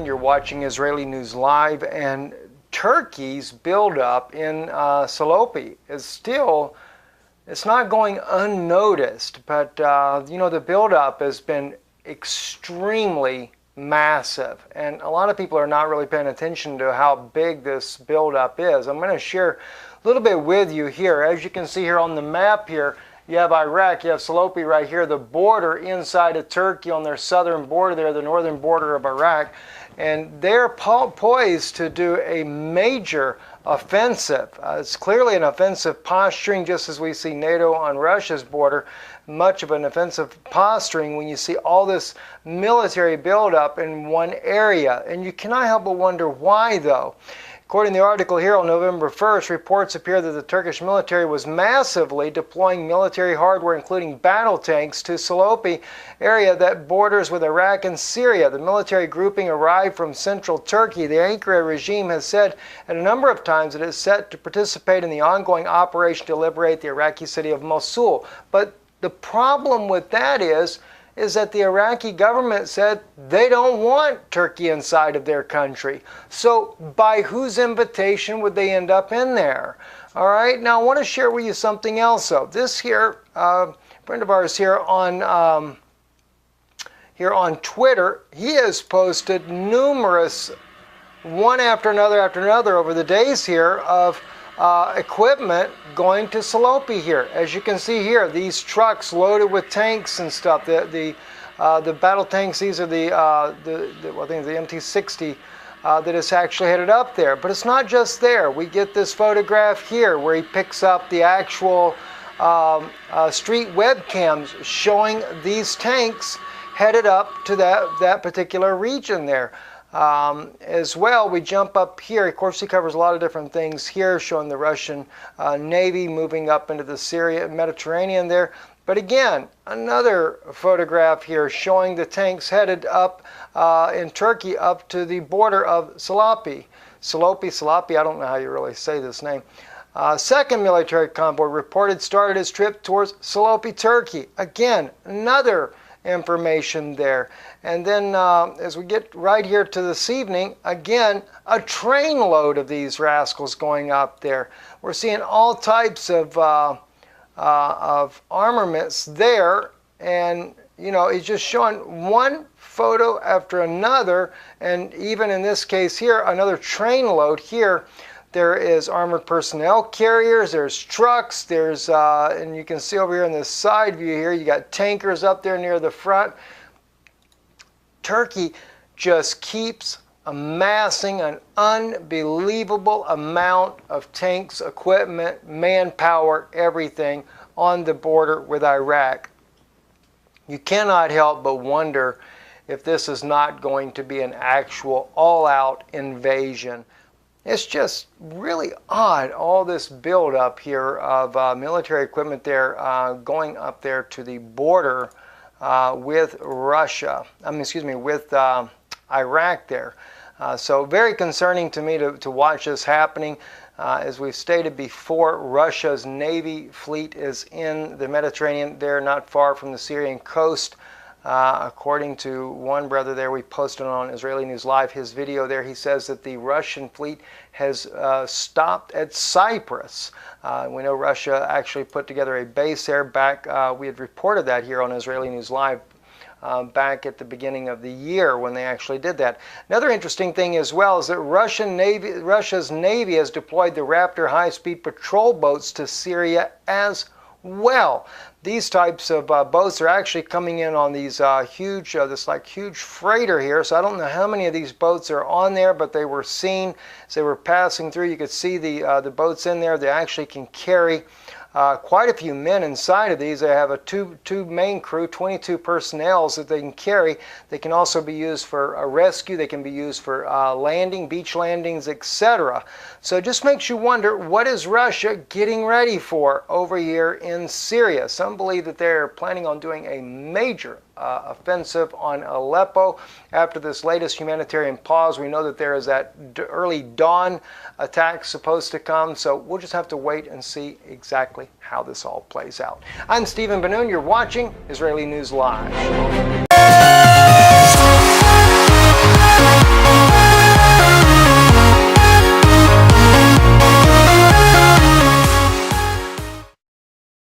You're watching Israeli News Live, and Turkey's buildup in Salopi is still, it's not going unnoticed, but the buildup has been extremely massive, and a lot of people are not really paying attention to how big this buildup is. I'm going to share a little bit with you here. As you can see here on the map here, you have Iraq, you have Salopi right here, the border inside of Turkey on their southern border there, the northern border of Iraq. And they're poised to do a major offensive. It's clearly an offensive posturing, just as we see NATO on Russia's border. Much of an offensive posturing when you see all this military buildup in one area. And you cannot help but wonder why, though. According to the article here on November 1st, reports appear that the Turkish military was massively deploying military hardware, including battle tanks, to Salopi area that borders with Iraq and Syria. The military grouping arrived from central Turkey. The Ankara regime has said at a number of times that it is set to participate in the ongoing operation to liberate the Iraqi city of Mosul. But the problem with that is that the Iraqi government said they don't want Turkey inside of their country. So by whose invitation would they end up in there? All right, now I want to share with you something else. So this here, friend of ours here on Twitter, he has posted numerous, one after another over the days here of equipment going to Salopi here. As you can see here, these trucks loaded with tanks and stuff. The battle tanks. These are I think the MT-60 that is actually headed up there. But it's not just there. We get this photograph here where he picks up the actual street webcams showing these tanks headed up to that particular region there. As well, we jump up here. Of course, he covers a lot of different things here, showing the Russian Navy moving up into the Syria Mediterranean there. But again, another photograph here showing the tanks headed up in Turkey up to the border of Salopi. Salopi, I don't know how you really say this name. Second military convoy reported started its trip towards Salopi, Turkey. Again, another information there. And then as we get right here to this evening, again, a train load of these rascals going up there. We're seeing all types of armaments there, and it's just showing one photo after another. And even in this case here, another train load here. There is armored personnel carriers, there's trucks, there's, and you can see over here in the side view here, you got tankers up there near the front. Turkey just keeps amassing an unbelievable amount of tanks, equipment, manpower, everything on the border with Iraq. You cannot help but wonder if this is not going to be an actual all-out invasion. It's just really odd, all this buildup here of military equipment there going up there to the border with Russia. With Iraq there. So very concerning to me to watch this happening. As we've stated before, Russia's Navy fleet is in the Mediterranean there, not far from the Syrian coast. According to one brother there, we posted on Israeli News Live his video there. He says that the Russian fleet has stopped at Cyprus. We know Russia actually put together a base there back. We had reported that here on Israeli News Live back at the beginning of the year when they actually did that. Another interesting thing as well is that Russia's Navy has deployed the Raptor high-speed patrol boats to Syria as well. These types of boats are actually coming in on these huge freighter here. So I don't know how many of these boats are on there, but they were seen as they were passing through. You could see the boats in there. They actually can carry quite a few men inside of these. They have a two main crew, 22 personnel that they can carry. They can also be used for a rescue. They can be used for landing, beach landings, etc. So it just makes you wonder, what is Russia getting ready for over here in Syria? Some believe that they're planning on doing a major offensive on Aleppo after this latest humanitarian pause. We know that there is that early dawn attack supposed to come, so we'll just have to wait and see exactly how this all plays out. I'm Stephen Benoon. You're watching Israeli News Live.